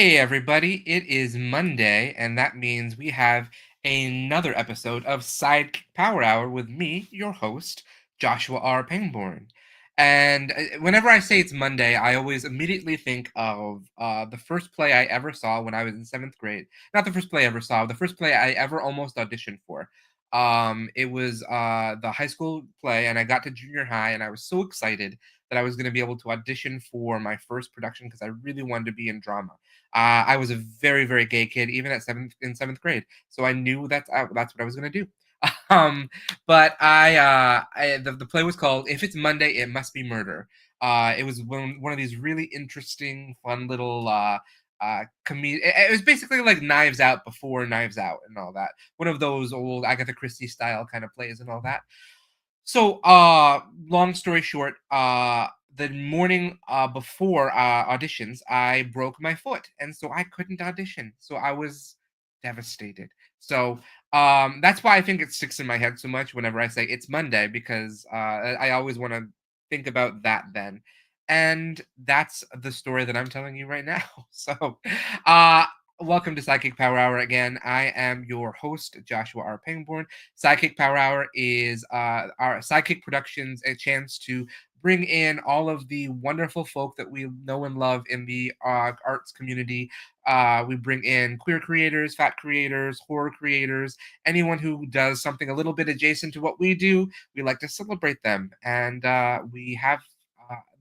Hey, everybody. It is Monday, and that means we have another episode of SideKick Power Hour with me, your host, Joshua R. Pangborn. And whenever I say it's Monday, I always immediately think of the first play I ever saw when I was in seventh grade. Not the first play I ever saw, the first play I ever almost auditioned for. It was the high school play, and I got to junior high, and I was so excited that I was going to be able to audition for my first production because I really wanted to be in drama. I was a very, very gay kid, even at seventh grade. So I knew that's what I was gonna do. Um, but the play was called "If It's Monday, It Must Be Murder." It was one of these really interesting, fun little comedy. It was basically like Knives Out before Knives Out and all that. One of those old Agatha Christie style kind of plays and all that. So, long story short, the morning before auditions, I broke my foot, and so I couldn't audition. So I was devastated. So that's why I think it sticks in my head so much whenever I say it's Monday, because I always want to think about that then. And that's the story that I'm telling you right now. So, uh, welcome to Psychic Power Hour again. I am your host, Joshua R. Pangborn. SideKick Power Hour is our SideKick Productions, a chance to bring in all of the wonderful folk that we know and love in the arts community. We bring in queer creators, fat creators, horror creators, anyone who does something a little bit adjacent to what we do. We like to celebrate them, and we have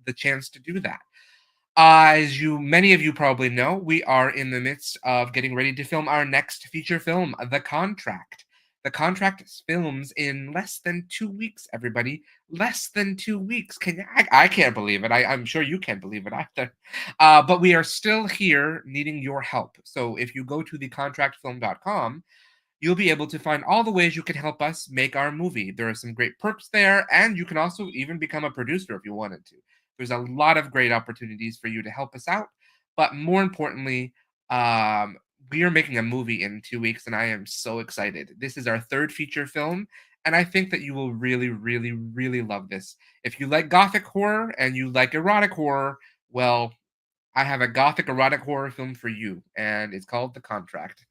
the chance to do that. As many of you probably know, we are in the midst of getting ready to film our next feature film, The Contract. The Contract films in less than 2 weeks, everybody. Less than 2 weeks. I can't believe it. I'm sure you can't believe it either. But we are still here needing your help. So if you go to thecontractfilm.com, you'll be able to find all the ways you can help us make our movie. There are some great perks there, and you can also even become a producer if you wanted to. There's a lot of great opportunities for you to help us out. But more importantly, um, we are making a movie in 2 weeks, and I am so excited. This is our third feature film, and I think that you will really, really, really love this. If you like gothic horror and you like erotic horror, well, I have a gothic erotic horror film for you, and it's called The Contract.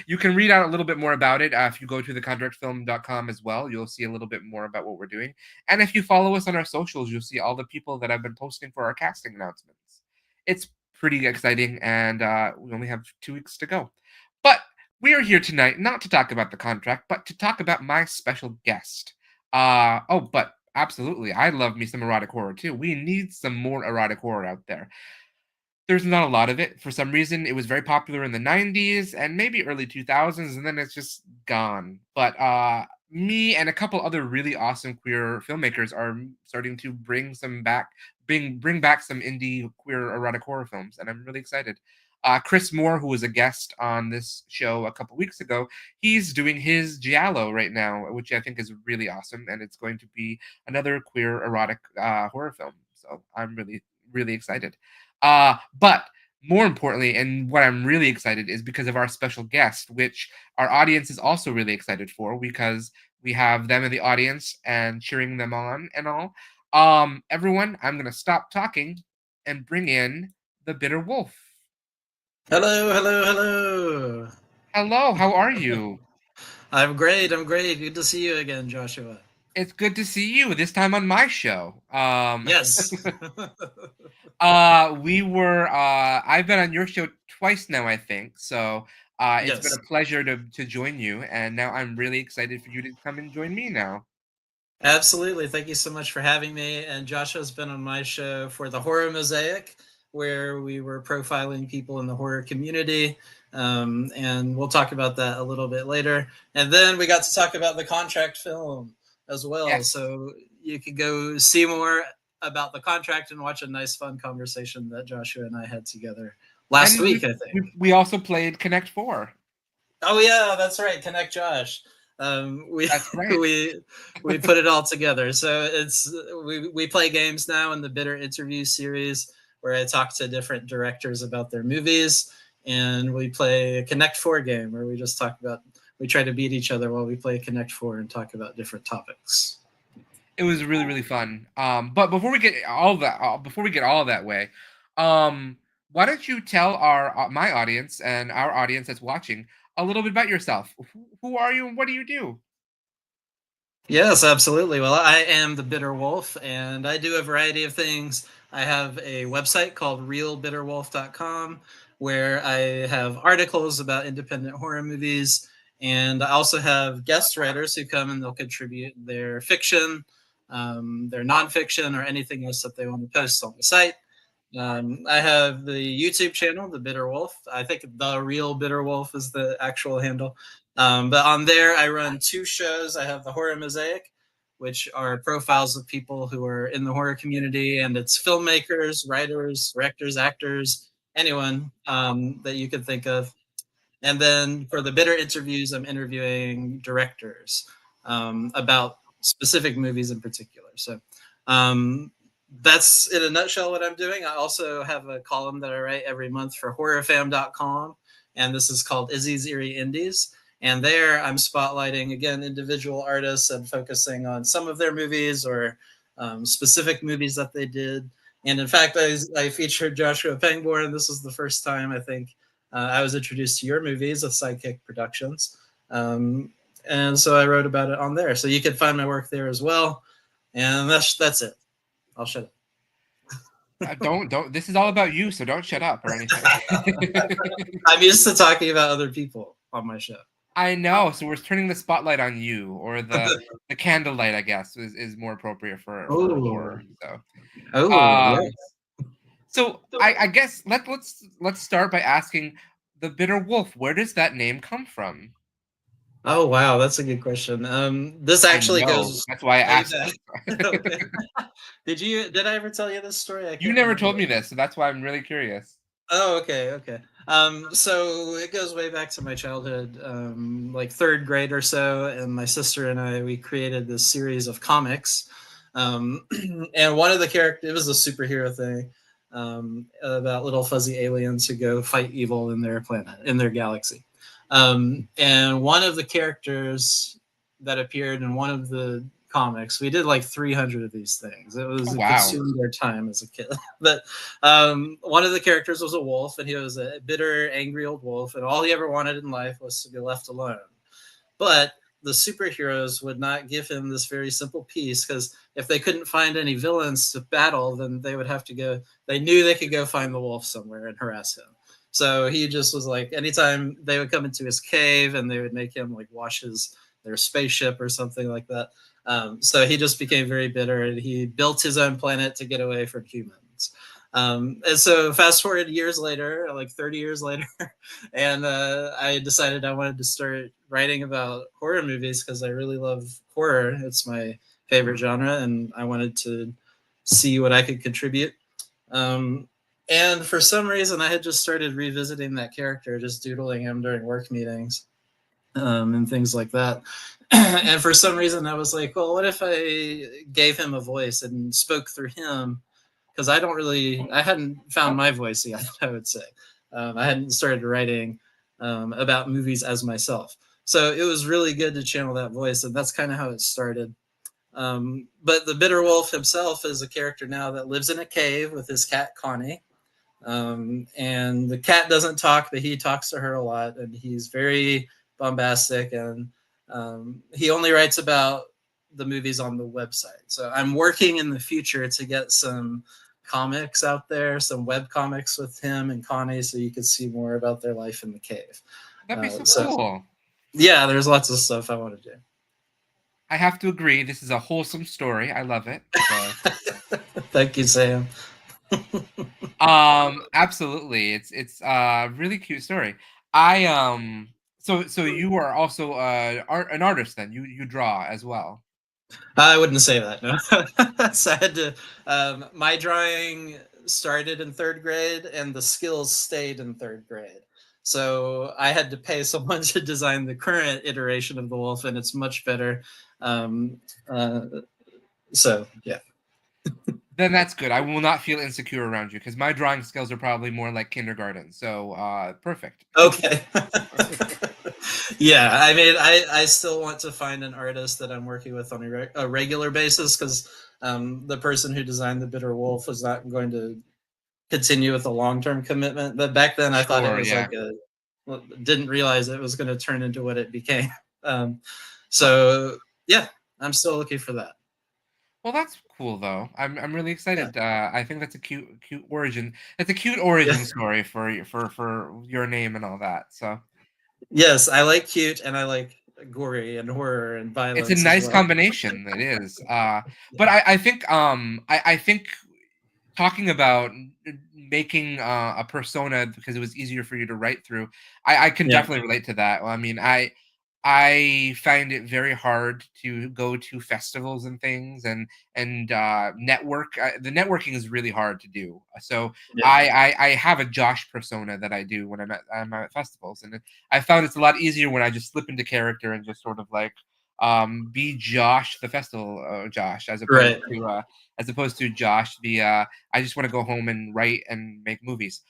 You can read out a little bit more about it if you go to thecontractfilm.com as well. You'll see a little bit more about what we're doing. And if you follow us on our socials, you'll see all the people that I've been posting for our casting announcements. It's pretty exciting, and we only have 2 weeks to go. But we are here tonight not to talk about The Contract, but to talk about my special guest. But absolutely, I love me some erotic horror too. We need some more erotic horror out there. There's not a lot of it. For some reason, it was very popular in the 90s and maybe early 2000s, and then it's just gone. But me and a couple other really awesome queer filmmakers are starting to bring back some indie queer erotic horror films, and I'm really excited. Chris Moore, who was a guest on this show a couple weeks ago, he's doing his Giallo right now, which I think is really awesome, and it's going to be another queer erotic horror film. So I'm really, really excited. But more importantly, and what I'm really excited is because of our special guest, which our audience is also really excited for because we have them in the audience and cheering them on and all. Everyone, I'm going to stop talking and bring in the Bitter Wolf. Hello, hello, hello. Hello, how are you? I'm great. I'm great. Good to see you again, Joshua. It's good to see you this time on my show. Yes. I've been on your show twice now, I think. So it's been Yes. a pleasure to join you, and now I'm really excited for you to come and join me now. Absolutely. Thank you so much for having me. And Joshua's been on my show for the Horror Mosaic, where we were profiling people in the horror community. And we'll talk about that a little bit later. And then we got to talk about the contract film as well. Yes. So you can go see more about the contract and watch a nice, fun conversation that Joshua and I had together last And week, I think. we also played Connect Four. Oh yeah, that's right. Connect Josh. We That's right. we put it all together. So we play games now in the Bitter Interview series where I talk to different directors about their movies, and we play a Connect Four game where we try to beat each other while we play Connect Four and talk about different topics. It was really, really fun. But before we get all that way, um, why don't you tell our my audience and our audience that's watching a little bit about yourself? Who are you and what do you do? Yes, absolutely. Well, I am the Bitter Wolf, and I do a variety of things. I have a website called realbitterwolf.com where I have articles about independent horror movies, and I also have guest writers who come and they'll contribute their fiction, their nonfiction, or anything else that they want to post on the site. I have the YouTube channel, The Bitter Wolf. I think The Real Bitter Wolf is the actual handle. But on there, I run two shows. I have the Horror Mosaic, which are profiles of people who are in the horror community, and it's filmmakers, writers, directors, actors, anyone that you could think of. And then for the Bitter interviews, I'm interviewing directors about specific movies in particular. So um, that's in a nutshell what I'm doing. I also have a column that I write every month for horrorfam.com, and this is called Izzy's Eerie Indies. And there I'm spotlighting, again, individual artists and focusing on some of their movies or specific movies that they did. And in fact, I featured Joshua Pangborn. This was the first time, I think, I was introduced to your movies with SideKick Productions. And so I wrote about it on there. So you can find my work there as well. And that's it. I'll shut up. Don't. This is all about you, so don't shut up or anything. I'm used to talking about other people on my show. I know. So we're turning the spotlight on you, or the candlelight, I guess, is more appropriate for Oh, horror. So, oh, um, yeah. so I guess let's start by asking the Bitter Wolf. Where does that name come from? Oh, wow, that's a good question. This I actually know. goes That's why I way asked back. Okay. it. Did I ever tell you this story? I You can't never remember. told me this, so that's why I'm really curious. Oh, okay, okay. So it goes way back to my childhood, like third grade or so, and my sister and I we created this series of comics, um, and one of the characters it was a superhero thing about little fuzzy aliens who go fight evil in their planet in their galaxy, and one of the characters that appeared in one of the comics, we did like 300 of these things. Oh, It wow. consumed our time as a kid, but one of the characters was a wolf, and he was a bitter, angry old wolf, and all he ever wanted in life was to be left alone. But the superheroes would not give him this very simple piece because if they couldn't find any villains to battle, then they would have to go. They knew they could go find the wolf somewhere and harass him. So he just was like, anytime they would come into his cave and they would make him like wash their spaceship or something like that. So he just became very bitter and he built his own planet to get away from humans. And so fast forward years later, like 30 years later, and I decided I wanted to start writing about horror movies because I really love horror. It's my favorite genre, and I wanted to see what I could contribute. Um, and for some reason, I had just started revisiting that character, just doodling him during work meetings and things like that. And for some reason, I was like, well, what if I gave him a voice and spoke through him? Because I hadn't found my voice yet, I would say. I hadn't started writing about movies as myself. So it was really good to channel that voice, and that's kind of how it started. But the Bitter Wolf himself is a character now that lives in a cave with his cat Connie. And the cat doesn't talk, but he talks to her a lot, and he's very bombastic, and he only writes about the movies on the website. So I'm working in the future to get some comics out there, some web comics with him and Connie, so you can see more about their life in the cave. That'd be so So cool. yeah, there's lots of stuff I want to do. I have to agree. This is a wholesome story. I love it. So, Thank you, Sam. absolutely. It's a really cute story. I so you are also an artist then. You draw as well. I wouldn't say that. No. So I had to. My drawing started in third grade, and the skills stayed in third grade. So I had to pay someone to design the current iteration of the wolf, and it's much better. Um, uh, so yeah. Then that's good. I will not feel insecure around you because my drawing skills are probably more like kindergarten. So perfect. Okay. Yeah, I mean, I still want to find an artist that I'm working with on a regular basis because the person who designed the Bitter Wolf was not going to continue with a long-term commitment. But back then, I thought it Sure, was yeah. like a didn't realize it was going to turn into what it became. Um, so yeah, I'm still looking for that. Well, that's cool though. I'm really Yeah, excited. I think that's a cute origin. It's a cute yeah. origin story for for your name and all that. So Yes, I like cute and I like gory and horror and it's a violence as nice well. combination. It is. But I think I think talking about making a persona because it was easier for you to write through. I can Yeah, definitely relate to that. I mean, I find it very hard to go to festivals and things and network. The networking is really hard to do. So yeah, I have a Josh persona that I do when I'm at festivals, and I found it's a lot easier when I just slip into character and just sort of like be Josh the festival Josh right. as opposed to Josh the I just want to go home and write and make movies.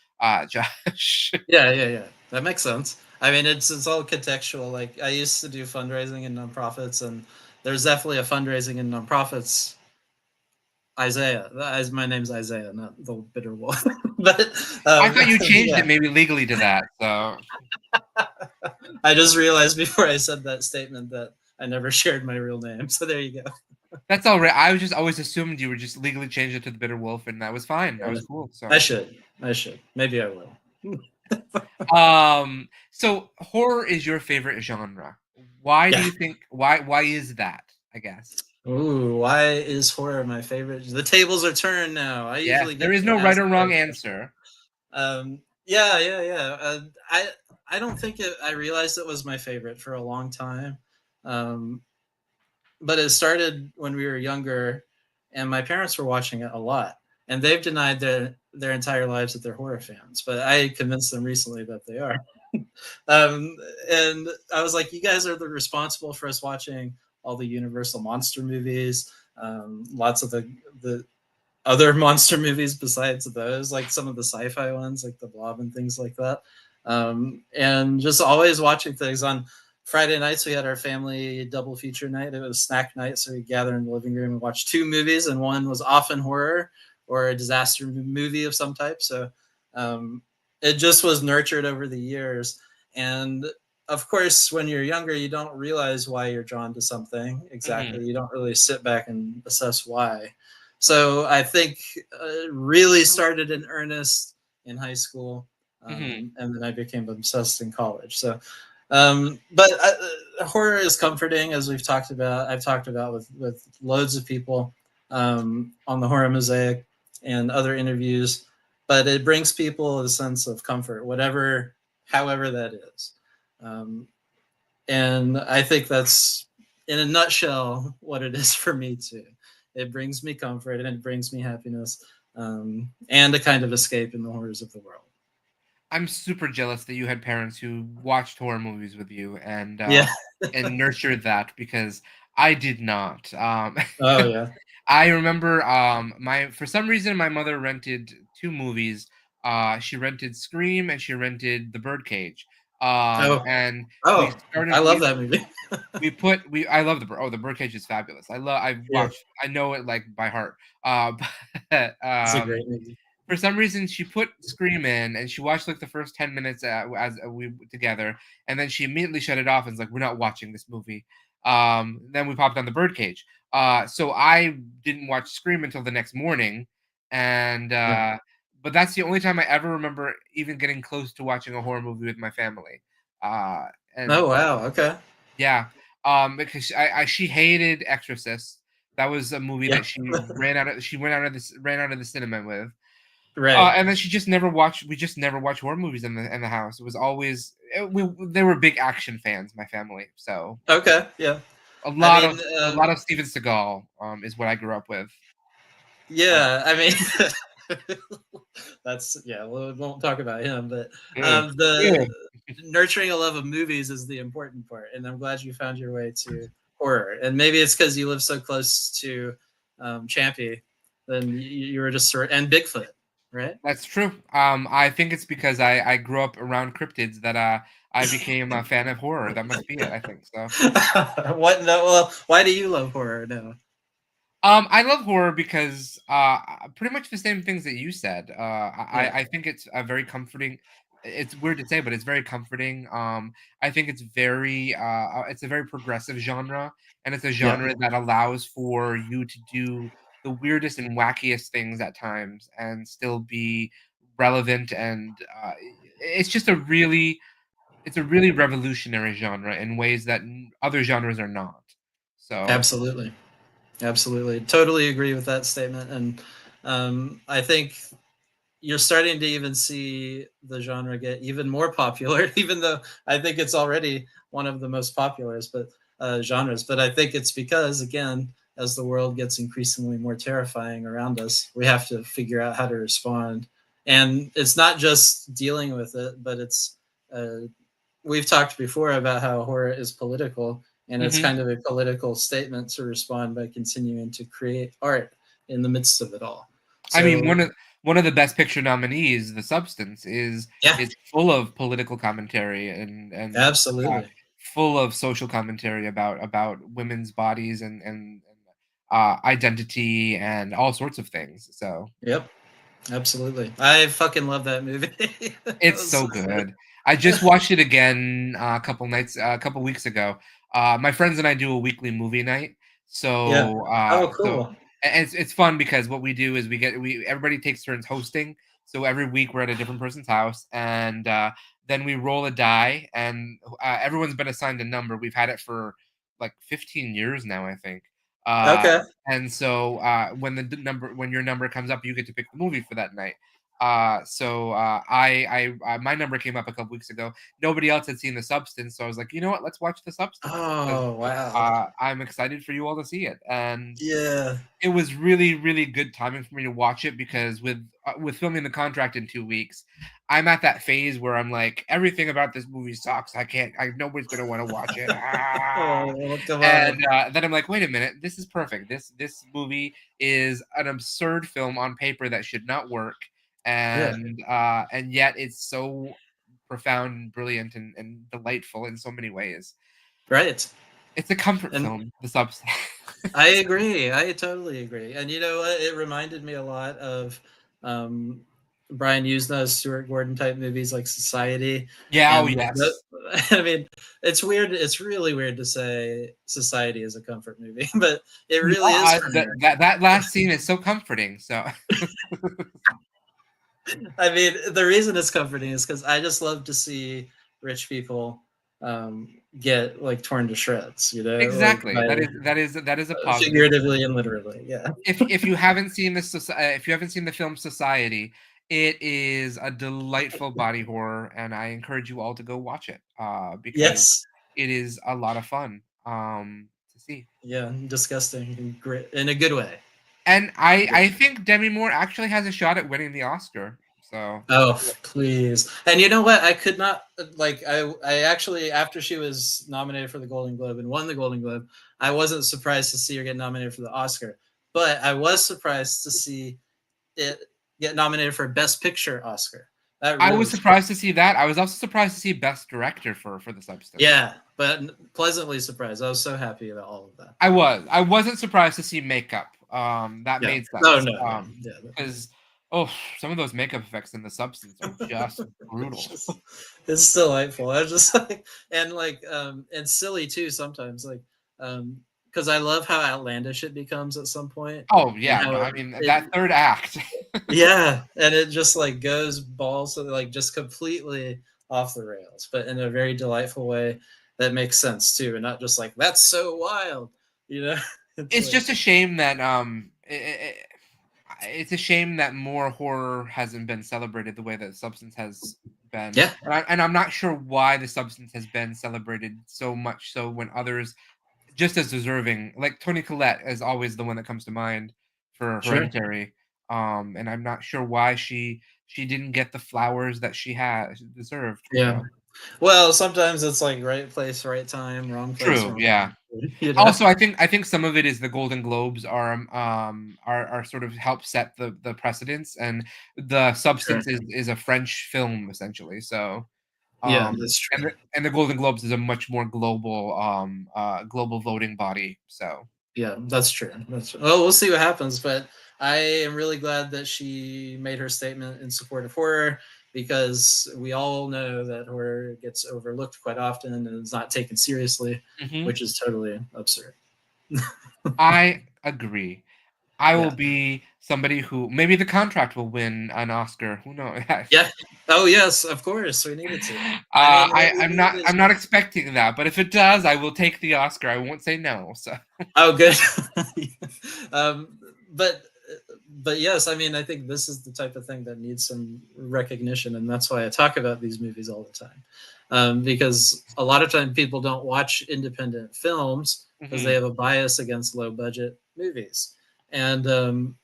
Josh. Yeah, yeah, yeah. That makes sense. I mean, it's all contextual. Like I used to do fundraising in nonprofits, and there's definitely a fundraising in nonprofits. Isaiah, as my name's Isaiah, not the bitter wolf. But I thought you changed it yeah, maybe legally to that. So I just realized before I said that statement that I never shared my real name. So there you go. that's all right. I was just always assumed you were just legally changed it to the bitter wolf, and that was fine. That Yeah. was cool. I So should. I should. Maybe I will. so horror is your favorite genre. Why do Yeah. you think why is that, I guess? Ooh, why is horror my favorite? The tables are turned now. I Yes, usually there get is to no right ask or that wrong question. answer. Yeah, yeah, yeah. I don't think I realized it was my favorite for a long time, um, but it started when we were younger, and my parents were watching it a lot, and they've denied their entire lives that they're horror fans, but I convinced them recently that they are. um, and I was like, you guys are the responsible for us watching all the Universal monster movies, lots of the other monster movies besides those, like some of the sci-fi ones, like The Blob and things like that. And just always watching things on Friday nights. We had our family double feature night. It was snack night, so we gather in the living room and watch two movies, and one was often horror or a disaster movie of some type. So um, it just was nurtured over the years. And of course, when you're younger, you don't realize why you're drawn to something Hmm. exactly. You don't really sit back and assess why. So I think really started in earnest in high school, Hmm. and then I became obsessed in college. So, but horror is comforting, as we've talked about. I've talked about with loads of people on the Horror Mosaic and other interviews. But it brings people a sense of comfort, however that is. Um, and I think that's, in a nutshell, what it is for me too. It brings me comfort and it brings me happiness, and a kind of escape in the horrors of the world. I'm super jealous that you had parents who watched horror movies with you Yeah. and nurtured that because I did not. Oh yeah. I remember my for some reason my mother rented two movies. She rented Scream and she rented The Birdcage. Oh. And we Oh. I started love that movie. we I love the Birdcage is fabulous. I Yeah. watched I know it like by heart. Uh, but, It's a great movie. for some reason she put Scream in and she watched like the first 10 minutes as we together, and then she immediately shut it off and was like, we're not watching this movie. Then we popped on The Birdcage. So I didn't watch Scream until the next morning, and Yeah. but that's the only time I ever remember even getting close to watching a horror movie with my family. And Oh wow. Okay. yeah, because she hated Exorcist. That was a movie Yeah. that she ran out of the cinema with. Right. And then she just never watched. We just never watched horror movies in the house. It was always we. They were big action fans, my family. So Okay. Yeah. a I lot mean, of a lot of Steven Seagal is what I grew up with. Um, yeah. I mean, that's yeah. We won't talk about him, but mm, the mm. nurturing a love of movies is the important part, and I'm glad you found your way to horror. And maybe it's because you live so close to Champy, then you were just sort and Bigfoot, right? That's true. I think it's because I grew up around cryptids that I became a fan of horror. That must be it. I think so. What? No, well, why do you love horror now? I love horror because pretty much the same things that you said. Yeah. I think it's a very comforting. It's weird to say, but it's very comforting. I think it's a very progressive genre, and it's a Yep. genre that allows for you to do the weirdest and wackiest things at times and still be relevant. And it's just it's a really revolutionary genre in ways that other genres are not. So. Absolutely. Absolutely. Totally agree with that statement. And I think you're starting to even see the genre get even more popular, even though I think it's already one of the most popular but genres. But I think it's because, again, as the world gets increasingly more terrifying around us, we have to figure out how to respond. And it's not just dealing with it, but it's we've talked before about how horror is political, and it's Mhm. kind of a political statement to respond by continuing to create art in the midst of it all. I mean, So one of the Best Picture nominees, The Substance, yeah, is full of political commentary and uh, absolutely. full of social commentary about women's bodies and identity and all sorts of things. So Yep, absolutely. I fucking love that movie. That it's was so so good. I good. just watched it again a couple weeks ago. My friends and I do a weekly movie night, Yeah. so Oh, cool. it's fun because what we do is we everybody takes turns hosting. So every week we're at a different person's house, and then we roll a die, and everyone's been assigned a number. We've had it for like 15 years now, I think. Uh, Okay. and so when your number comes up, you get to pick the movie for that night. My number came up a couple weeks ago. Nobody else had seen The Substance, so I was like, you know what? Let's watch The Substance because Oh, wow. I'm excited for you all to see it. And Yeah. it was really, really good timing for me to watch it because with filming the contract in 2 weeks, I'm at that phase where I'm like, everything about this movie sucks. Nobody's gonna want to watch it. Oh, well, come And on. then I'm like, wait a minute, this is perfect. This movie is an absurd film on paper that should not work, Yeah. and yet it's so profound and brilliant and delightful in so many ways. Right. It's a comfort And film, The Substance. I agree. I totally agree. And you know what? It reminded me a lot of um, Brian Usna's Stuart Gordon type movies like Society. Yeah, oh And yes. I mean, it's weird. It's really weird to say Society is a comfort movie, but it Yeah, really is for me. that last scene is so comforting. So I mean, the reason it's comforting is because I just love to see rich people get like torn to shreds, like exactly, by that is a positive. figuratively and literally. Yeah. If you haven't seen if you haven't seen the film Society, it is a delightful body horror, and I encourage you all to go watch it because Yes. it is a lot of fun to see. Yeah. Disgusting and great in a good way. And I think Demi Moore actually has a shot at winning the Oscar. So Oh, please. And you know what? I could not like I actually after she was nominated for the Golden Globe and won the Golden Globe, I wasn't surprised to see her get nominated for the Oscar. But I was surprised to see it get nominated for Best Picture Oscar. That I was really surprised to see that. I was also surprised to see Best Director for The Substance. yeah, but pleasantly surprised. I was so happy about all of that. I was. I wasn't surprised to see makeup. That Yeah. made No, sense. no, no. Yeah. Because oh, some of those makeup effects in The Substance are just It's brutal. just it's delightful. I was just like and silly too sometimes because I love how outlandish it becomes at some point Oh and yeah, no, how I mean it that third act. yeah, and it just like goes balls like just completely off the rails, but in a very delightful way that makes sense too, and not just like that's so wild, you know. It's It's like just a shame that it's a shame that more horror hasn't been celebrated the way that Substance has been, yeah, and I'm not sure why The Substance has been celebrated so much. So when others just as deserving, like Toni Collette is always the one that comes to mind for sure, Hereditary, and I'm not sure why she didn't get the flowers that she deserved. yeah. Well, sometimes it's like right place, right time, wrong place, True, wrong yeah. time. You know? Also, I think some of it is the Golden Globes are sort of help set the precedents, and The Sure. Substance is a French film essentially. So, Yeah, that's true. and the Golden Globes is a much more global global voting body. So Yeah, that's true. Well, we'll see what happens, but I am really glad that she made her statement in support of horror, because we all know that horror gets overlooked quite often and is not taken seriously, Hmm. which is totally absurd. I agree. I will Yeah. be somebody who maybe The Contract will win an Oscar. Who knows? Yeah. Oh yes, of course. We needed to. I mean, I'm not it is. I'm not expecting that, but if it does, I will take the Oscar. I won't say no. So Oh, good. um, but but yes, I mean, I think this is the type of thing that needs some recognition, and that's why I talk about these movies all the time. Because a lot of time people don't watch independent films because they mhm. have a bias against low budget movies, and um,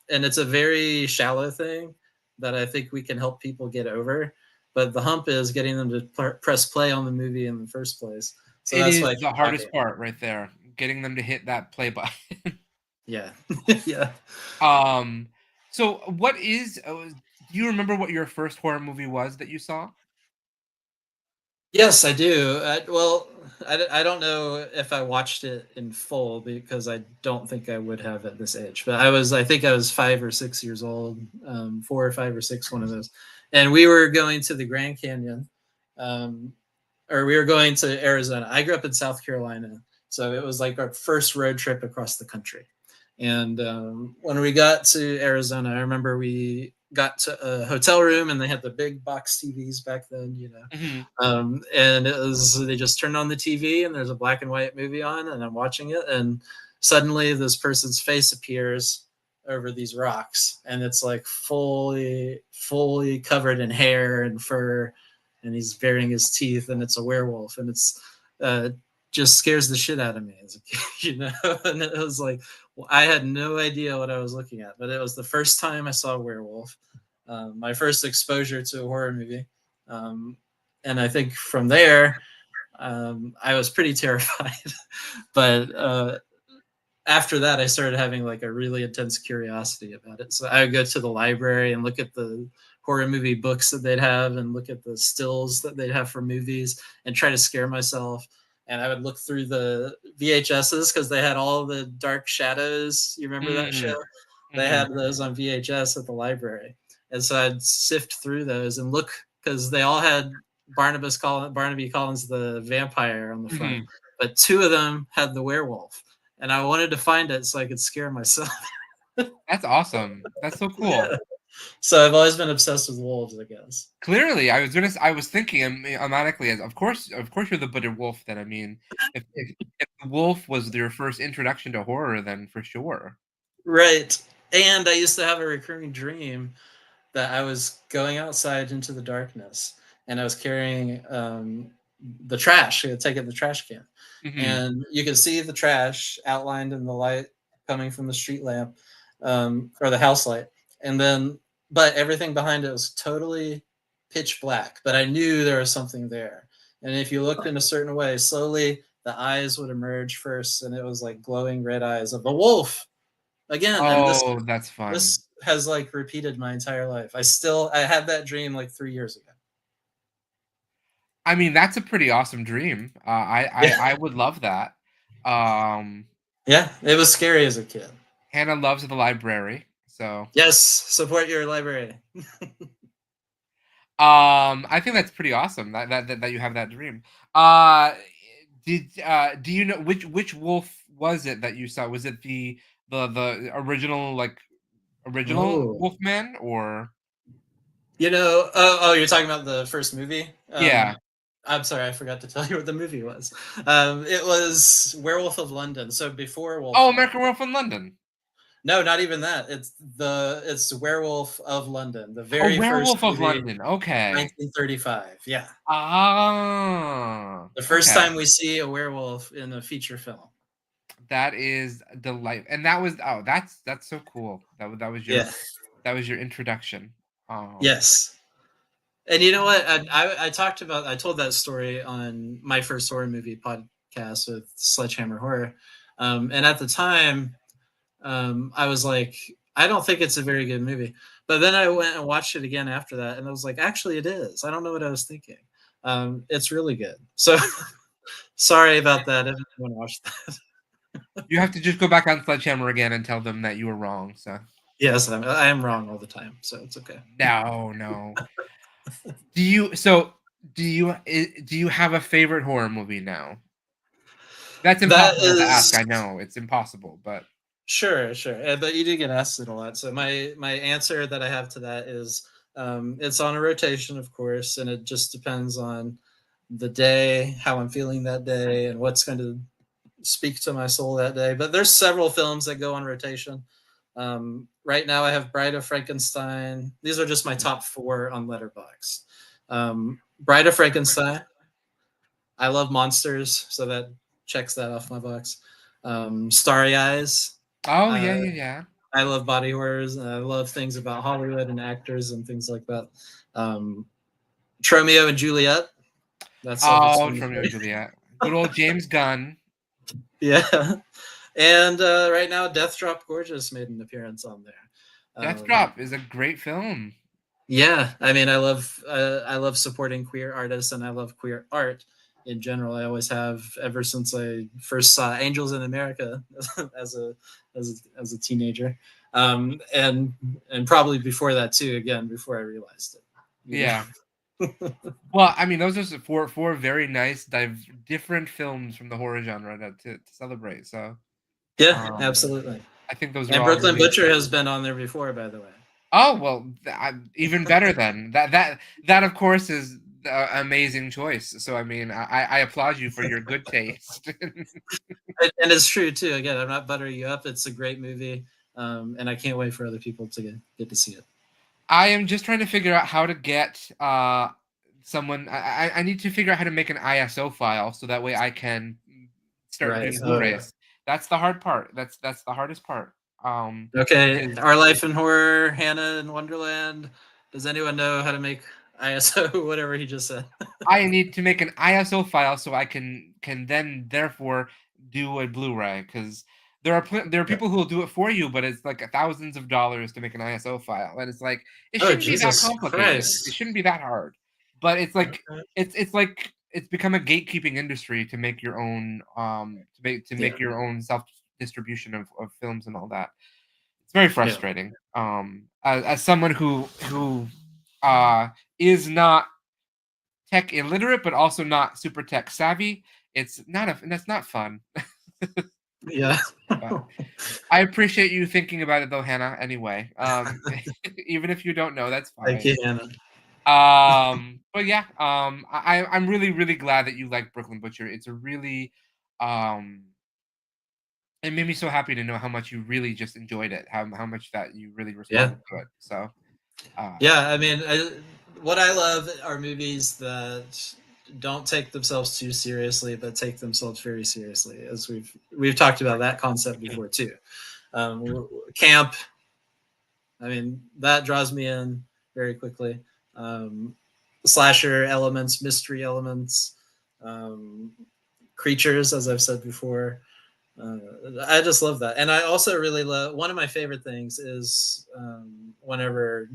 and it's a very shallow thing that I think we can help people get over. But the hump is getting them to press play on the movie in the first place. So It that's why is I the keep talking hardest about part right there, getting them to hit that play button. it. Yeah, yeah. um, so what is? Do you remember what your first horror movie was that you saw? Yes, I do. Well, I don't know if I watched it in full because I don't think I would have at this age. But I think I was 5 or 6 years old, 4 or 5 or 6, one of those. And we were going to the Grand Canyon, um, or we were going to Arizona. I grew up in South Carolina, so it was like our first road trip across the country. And when we got to Arizona, I remember we got to a hotel room and they had the big box TVs back then, Mhm. and it was they just turned on the TV and there's a black and white movie on and I'm watching it and suddenly this person's face appears over these rocks and it's like fully covered in hair and fur and he's baring his teeth and it's a werewolf and it's uh, just scares the shit out of me as a kid, and it was like I had no idea what I was looking at, but it was the first time I saw a werewolf, my first exposure to a horror movie. Um, and I think from there, I was pretty terrified. But after that, I started having like a really intense curiosity about it. So I would go to the library and look at the horror movie books that they'd have and look at the stills that they'd have for movies and try to scare myself. And I would look through the VHSs because they had all the Dark Shadows. You remember that show? Mm. They had Mhm. those on VHS at the library. And so I'd sift through those and look because they all had Barnaby Collins the vampire on the front, Mhm. but two of them had the werewolf and I wanted to find it so I could scare myself. That's awesome. That's so Yeah. cool. So I've always been obsessed with wolves, I guess. Clearly, I was thinking automatically as of course you're the bitter wolf. Then I mean, if the wolf was your first introduction to horror, then for sure. Right. And I used to have a recurring dream that I was going outside into the darkness and I was carrying the trash, taking the trash can. Hmm. And you could see the trash outlined in the light coming from the street lamp or the house light. And then, but everything behind it was totally pitch black, but I knew there was something there. And if you looked in a certain way, slowly the eyes would emerge first, and it was like glowing red eyes of a wolf again. And this Oh, that's fun. this has like repeated my entire life. I had that dream like 3 years ago. I mean, that's a pretty awesome dream. Yeah, I would love that. Um, yeah, it was scary as a kid. Hannah loves the library, so Yes, support your library. I think that's pretty awesome that you have that dream. Uh, do you know which wolf was it that you saw? Was it the original original Oh, Wolfman or you're talking about the first movie. yeah? I'm sorry, I forgot to tell you what the movie was. It was Werewolf of London. So before Oh, Wolfman. American Werewolf in London. No, not even that. It's Werewolf of London, the Oh, very first Werewolf of movie, London. Okay. 1935. Yeah, Ah, the first okay. time we see a werewolf in a feature film. That is delight, and that's so cool. Yeah. That was your introduction. Um, Yes. And you know what? I told that story on my first horror movie podcast with Sledgehammer Horror. And at the time, I was like, I don't think it's a very good movie. But then I went and watched it again after that, and I was like, actually, it is. I don't know what I was thinking. It's really good. So sorry about that if anyone watched that. You have to just go back on Sledgehammer again and tell them that you were wrong. So Yes, I am wrong all the time, so it's okay. no, no. Do you? So do you have a favorite horror movie now? That's That impossible to ask. is I know it's impossible, but sure, sure. But you do get asked it a lot. So my answer that I have to that is it's on a rotation, of course, and it just depends on the day, how I'm feeling that day, and what's going to speak to my soul that day. But there's several films that go on rotation. Right now, I have Bride of Frankenstein. These are just my top four on Letterboxd. Bride of Frankenstein. I love monsters, so that checks that off my box. Starry Eyes. oh Uh, yeah, yeah, yeah. I love body horrors. And I love things about Hollywood and actors and things like that. Um, Romeo and Juliet. That's Oh, Romeo and self-explanatory. Juliet. Good old James Gunn. Yeah. And right now, Death Drop Gorgeous made an appearance on there. Death Um, Drop is a great film. yeah, I mean, I love supporting queer artists, and I love queer art in general. I always have ever since I first saw Angels in America as as a teenager, and probably before that too. Again, before I realized it, you Yeah. know. Well, I mean, those are four very nice, different films from the horror genre to celebrate. So, Yeah, um, absolutely. I think those are And all Brooklyn really. Butcher has been on there before, by the way. Oh well, even better then. That of course is the amazing choice. So I mean, I applaud you for your good taste. And it's true too. Again, I'm not buttering you up. It's a great movie, and I can't wait for other people to get to see it. I am just trying to figure out how to get someone. I need to figure out how to make an ISO file so that way I can start Right. doing Oh yeah. Blu-rays. That's the hard part. That's the hardest part. Okay. Is Our Life in Horror, Hannah in Wonderland. Does anyone know how to make ISO? Whatever he just said. I need to make an ISO file so I can then therefore do a Blu-ray because there are Yeah. people who will do it for you, but it's like thousands of dollars to make an ISO file, and it's like it Oh shouldn't be that Jesus complicated. It Christ. shouldn't be that hard, but it's like Okay. it's like it's become a gatekeeping industry to make your own to Yeah. make your own self distribution of films and all that. It's very Yeah. frustrating. As someone who uh is not tech illiterate, but also not super tech savvy. It's not a that's not fun. Yeah. But I appreciate you thinking about it though, Hannah. Anyway, even if you don't know, that's Thank fine. you, Hannah. But yeah, I'm really really glad that you like Brooklyn Butcher. It's a really, um, it made me so happy to know how much you really just enjoyed it, how much that you really Yeah. responded to it. So, uh, Yeah. I mean, what I love are movies that don't take themselves too seriously, but take themselves very seriously, as we've talked about that concept before too. Camp. I mean, that draws me in very quickly. Um, Slasher elements, mystery elements, um, creatures, as I've said before. Uh, I just love that, and I also really love. One of my favorite things is whenever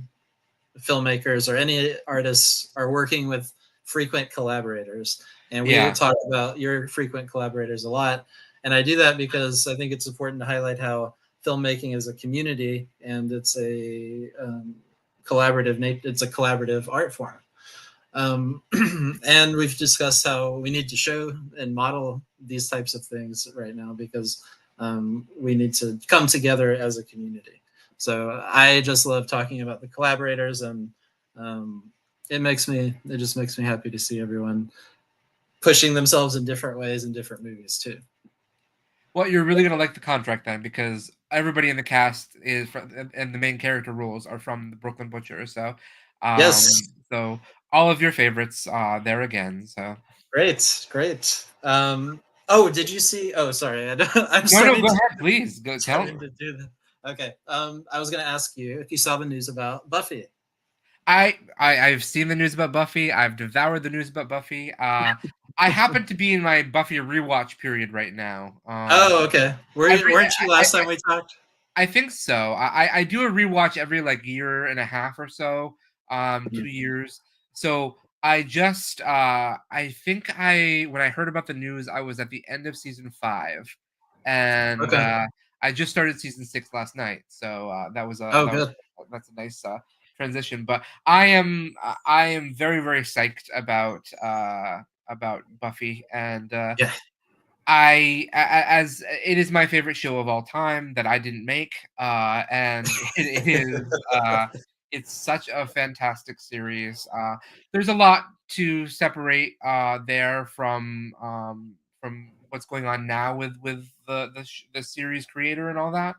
filmmakers or any artists are working with frequent collaborators, and we yeah, talk about your frequent collaborators a lot. And I do that because I think it's important to highlight how filmmaking is a community and it's a it's a collaborative art form. And we've discussed how we need to show and model these types of things right now because we need to come together as a community. So I just love talking about the collaborators, and um, it just makes me happy to see everyone pushing themselves in different ways in different movies too. well, you're really gonna like the contract then because everybody in the cast is from, and the main character roles are from the Brooklyn Butcher. So, Yes, so all of your favorites there again. So great, great. Oh, did you see? Oh, sorry, I'm no, no, starting go to ahead, please go tell. do that. Okay. I was going to ask you if you saw the news about Buffy. I've seen the news about Buffy. I've devoured the news about Buffy. I happen to be in my Buffy rewatch period right now. Oh, okay. Every Weren't you last time we talked? I think so. I do a rewatch every like year and a half or so, 2 years. So I just I think I when I heard about the news, I was at the end of season 5. and Okay. I just started season 6 last night, so Oh, good. that's a nice transition. But I am very very psyched about Buffy, and Yeah. as it is my favorite show of all time that I didn't make, and it is it's such a fantastic series. There's a lot to separate there from what's going on now with the series creator and all that,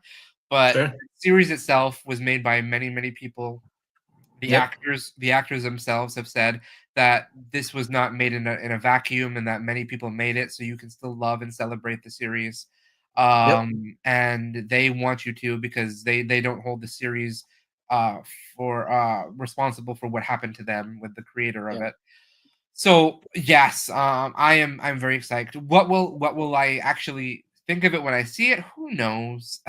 but Sure. the series itself was made by many many people. Yep. The actors themselves have said that this was not made in a vacuum, and that many people made it so you can still love and celebrate the series. Yep. And they want you to, because they don't hold the series for responsible for what happened to them with the creator of Yeah. it. So yes, I'm very excited. What will I actually think of it when I see it? Who knows?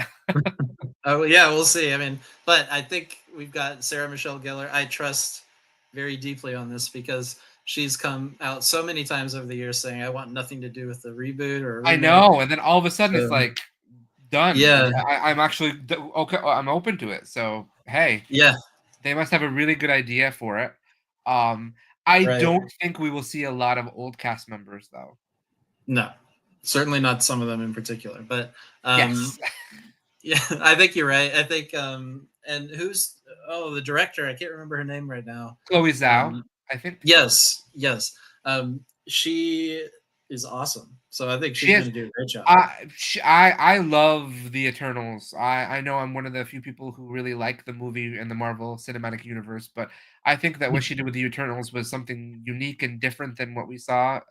Oh yeah, we'll see. I mean, but I think we've got Sarah Michelle Gellar. I trust very deeply on this because she's come out so many times over the years saying, "I want nothing to do with the reboot or a I remake." know, and then all of a sudden it's So like done, and yeah, I'm actually okay. I'm open to it. So hey, yeah, they must have a really good idea for it. Um, I right. don't think we will see a lot of old cast members though. No, certainly not some of them in particular, but Yes, yeah, I think you're right. I think and who's the director? I can't remember her name right now. Chloe Zhao, Um, I think yes, yes. She is awesome. So I think she she's is. going to do a great job. I love the Eternals. I know I'm one of the few people who really like the movie and the Marvel Cinematic Universe, but I think that what she did with the Eternals was something unique and different than what we saw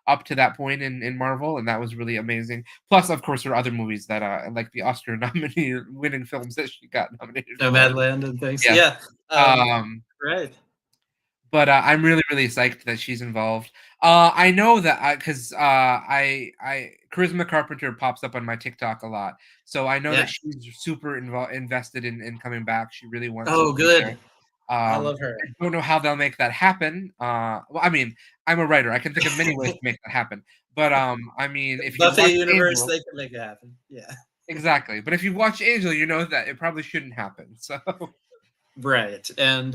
up to that point in Marvel, and that was really amazing. Plus, of course, her other movies that like the Oscar nominated winning films that she got nominated for. Nomadland and things. Yes. Yeah. Um, Right. but I'm really, really psyched that she's involved. I know that because I Charisma Carpenter pops up on my TikTok a lot, so I know that Yeah. she's super invested in coming back. She really wants to Oh, be there. good. I love her. I don't know how they'll make that happen. Well, I mean, I'm a writer. I can think of many ways to make that happen. But I mean, if you Buffy watch universe, Angel, they can make it happen. Yeah. exactly. But if you watch Angel, you know that it probably shouldn't happen. So Right. And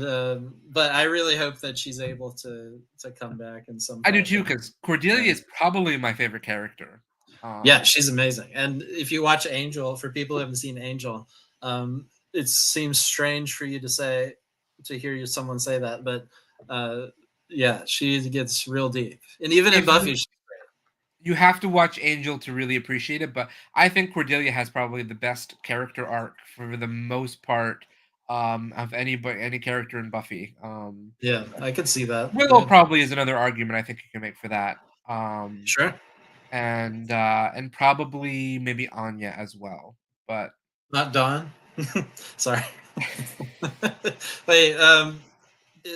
but I really hope that she's able to come back in some I do too, fashion. because Cordelia And is probably my favorite character. yeah, Um, she's amazing. And if you watch Angel, for people who haven't seen Angel, it seems strange for you to hear someone say that, but uh, yeah, she gets real deep. And even in if Buffy, you have to watch Angel to really appreciate it, but I think Cordelia has probably the best character arc for the most part of any character in Buffy. yeah, I could see that. Willow Yeah, probably is another argument I think you can make for that. Um, sure. and probably maybe Anya as well. But Not Dawn. Sorry. Wait,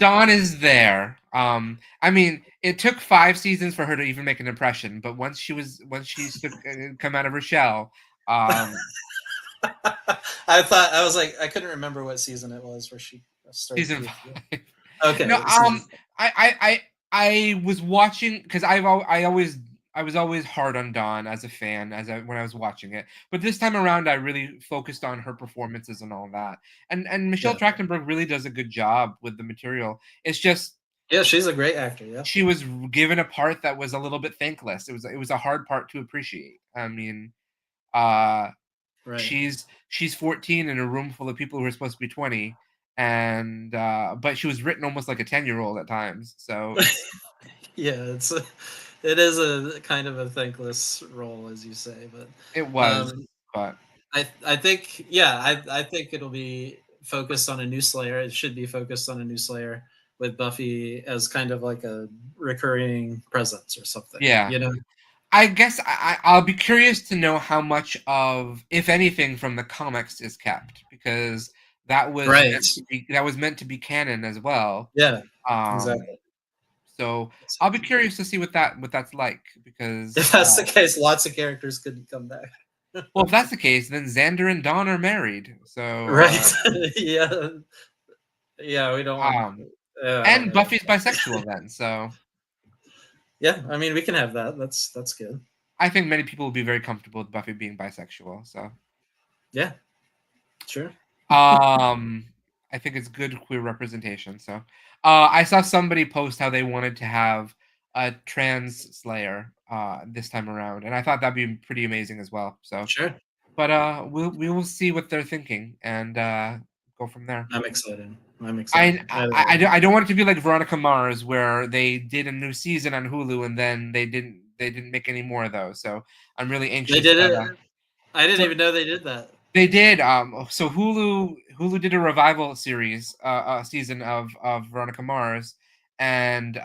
Dawn is there. I mean, it took 5 seasons for her to even make an impression, but once she come out of her shell, um, I was like, I couldn't remember what season it was where she started to season be. 5. Okay, No, it was season. I was watching because I was always hard on Dawn as a fan when I was watching it, but this time around I really focused on her performances and all that. And Michelle Yeah, Trachtenberg really does a good job with the material. It's just yeah, she's a great actor. Yeah, she was given a part that was a little bit thankless. It was a hard part to appreciate. I mean, uh right. she's 14 in a room full of people who are supposed to be 20, and but she was written almost like a 10-year-old at times. So Yeah, it is a kind of a thankless role, as you say, but it was, um, but I think yeah, I think it'll be focused on a new Slayer. It should be focused on a new Slayer with Buffy as kind of like a recurring presence or something. yeah. You know, I guess I'll be curious to know how much of, if anything, from the comics is kept, because right? that was meant to be canon as well. Yeah, Um, exactly. so I'll be curious to see what that's like, because If that's the case, lots of characters could come back. well, if that's the case, then Xander and Dawn are married. So Right. Yeah. Yeah, we don't want. um, I don't and know. Buffy's bisexual then. So Yeah, I mean, we can have that. That's good. I think many people will be very comfortable with Buffy being bisexual. So, Yeah, sure. I think it's good queer representation. So, I saw somebody post how they wanted to have a trans Slayer this time around, and I thought that'd be pretty amazing as well. So, Sure. but we will see what they're thinking and go from there. I'm excited. I'm I, excited. I don't want it to be like Veronica Mars, where they did a new season on Hulu and then they didn't make any more of those. So I'm really They anxious did that it. I didn't so even know they did that. they did. So Hulu did a revival series, season of Veronica Mars, and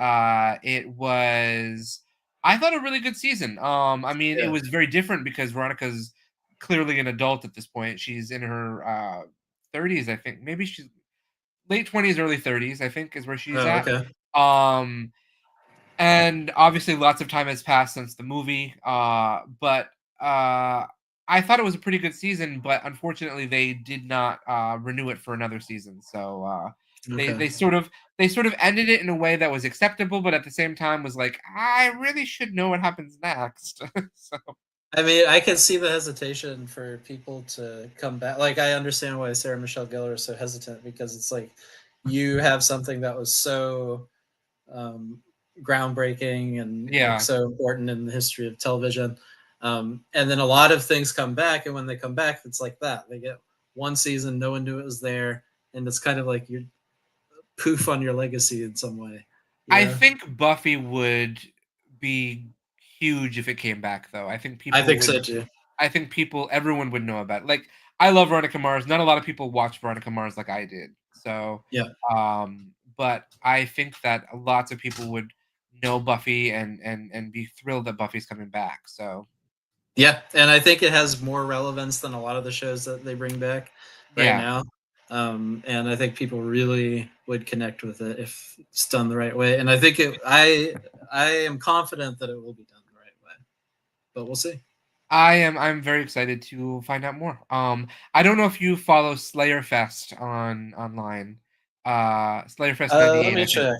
it was, I thought, a really good season. I mean, it Yeah. was very different because Veronica's clearly an adult at this point. She's in her 30s, I think. Maybe she's late 20s, early 30s, I think, is where she's Oh, at. okay. Um, and obviously lots of time has passed since the movie. But I thought it was a pretty good season, but unfortunately they did not renew it for another season. So they Okay. they sort of they sort of ended it in a way that was acceptable, but at the same time was like, I really should know what happens next. So I mean, I can see the hesitation for people to come back. Like, I understand why Sarah Michelle Gellar is so hesitant, because it's like you have something that was so um, groundbreaking and like yeah, so important in the history of television. And then a lot of things come back, and when they come back, it's like that. They get one season, no one knew it was there, and it's kind of like you poof on your legacy in some way. I Yeah, think Buffy would be huge if it came back, though. I think I people think would so too. everyone would know about it. Like, I love Veronica Mars. Not a lot of people watch Veronica Mars like I did. So, Yeah. but I think that lots of people would know Buffy and be thrilled that Buffy's coming back. So, Yeah, and I think it has more relevance than a lot of the shows that they bring back right yeah, now. And I think people really would connect with it if it's done the right way. And I think I am confident that it will be done the right way. But we'll see. I'm very excited to find out more. I don't know if you follow Slayer Fest on online. Slayer Fest Let 98, me I think. check.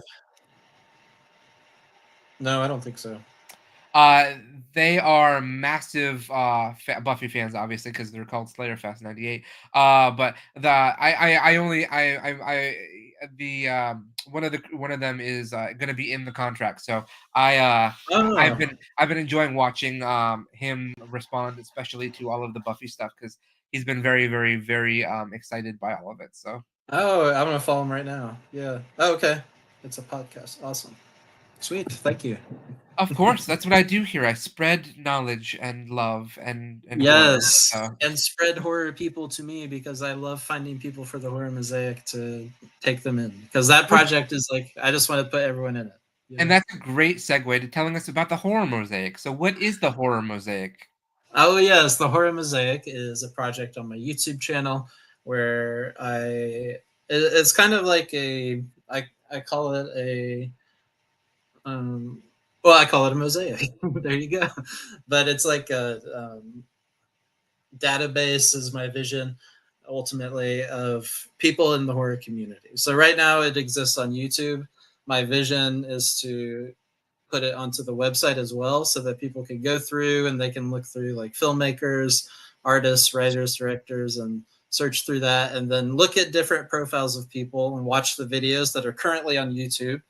No, I don't think so. Uh, they are massive Buffy fans, obviously, because they're called Slayer Fest '98. But I only the one of them is going to be in the contract. So Oh, I've been enjoying watching him respond, especially to all of the Buffy stuff, because he's been very excited by all of it. So. oh, I'm gonna follow him right now. Yeah. Oh, okay. It's a podcast. Awesome. Sweet. Thank you. Of course, that's what I do here. I spread knowledge and love and horror. Yes, So. and spread horror people to me, because I love finding people for the horror mosaic to take them in. Because that project is like, I just want to put everyone in it. You And know? that's a great segue to telling us about the horror mosaic. So, what is the horror mosaic? Oh yes, the horror mosaic is a project on my YouTube channel where it's kind of like I call it a um, well, I call it a mosaic. There you go. But it's like a database is my vision ultimately of people in the horror community. So right now it exists on YouTube. My vision is to put it onto the website as well, so that people can go through and they can look through like filmmakers, artists, writers, directors, and search through that, and then look at different profiles of people and watch the videos that are currently on YouTube.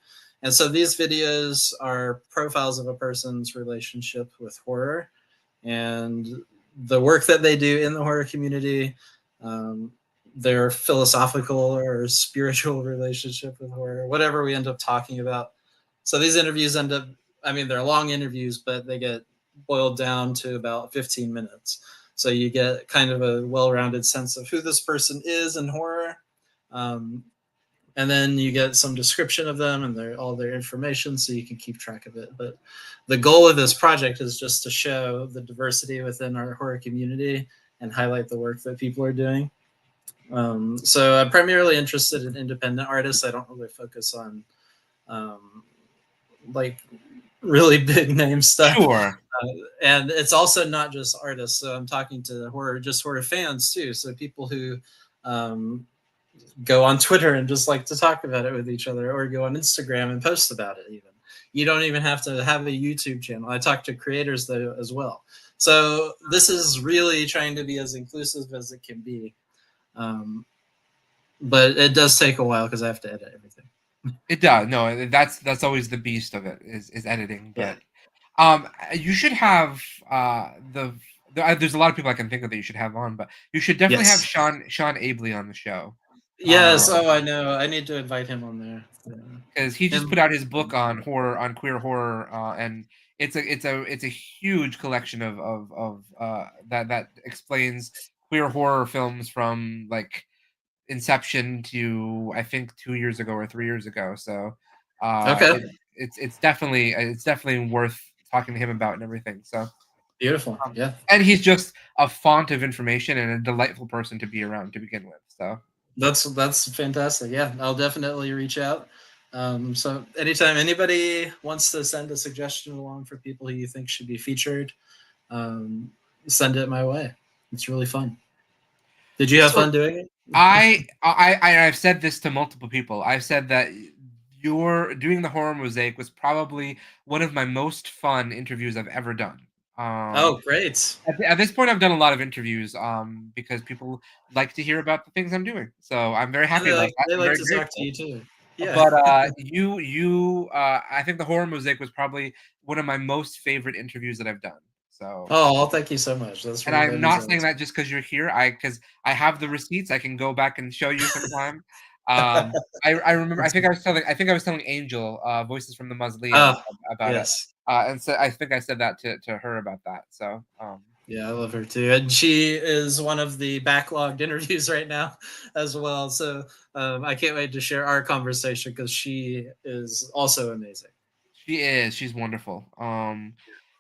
And so these videos are profiles of a person's relationship with horror and the work that they do in the horror community, um, their philosophical or spiritual relationship with horror, whatever we end up talking about. So these interviews end up, I mean, they're long interviews, but they get boiled down to about 15 minutes. So you get kind of a well rounded sense of who this person is in horror. Um, and then you get some description of them and all their information, so you can keep track of it. But the goal of this project is just to show the diversity within our horror community and highlight the work that people are doing. So I'm primarily interested in independent artists. I don't really focus on um, like really big name stuff. Sure. And it's also not just artists. So I'm talking to horror fans too. So people who um, go on Twitter and just like to talk about it with each other, or go on Instagram and post about it even. You don't even have to have a YouTube channel. I talk to creators though as well. So this is really trying to be as inclusive as it can be. Um, but it does take a while because I have to edit everything. It does. No, that's always the beast of it is editing. Yeah. But you should have there's a lot of people I can think of that you should have on, but you should definitely have Yes. Sean Abley on the show. Yes. Oh, I know. I need to invite him on there. Yeah. Because he just put Him. out his book on horror, on queer horror, and it's a huge collection of that explains queer horror films from like inception to I think 2 years ago or 3 years ago. So uh, Okay. it, it's definitely worth talking to him about and everything. So Beautiful. Yeah. and he's just a font of information and a delightful person to be around to begin with. So That's fantastic. Yeah, I'll definitely reach out. So anytime anybody wants to send a suggestion along for people who you think should be featured, um, send it my way. It's really fun. Did you have so fun doing it? I've said this to multiple people. I've said that your doing the horror mosaic was probably one of my most fun interviews I've ever done. Um, Oh, great. at this point, I've done a lot of interviews because people like to hear about the things I'm doing. So I'm very And happy about that. they I'm like very to talk to grateful. you too. Yeah. But I think the horror mosaic was probably one of my most favorite interviews that I've done. So Oh, well, thank you so much. and That I'm means a not lot saying to that just because you're here. Because I have the receipts. I can go back and show you sometime. Um, I remember. me. I think I was telling Angel, Voices from the Mausoleum, Oh, about it. yes. And so I think I said that to her about that. So Yeah, I love her too. And she is one of the backlogged interviews right now as well. So I can't wait to share our conversation because she is also amazing. she is. She's wonderful.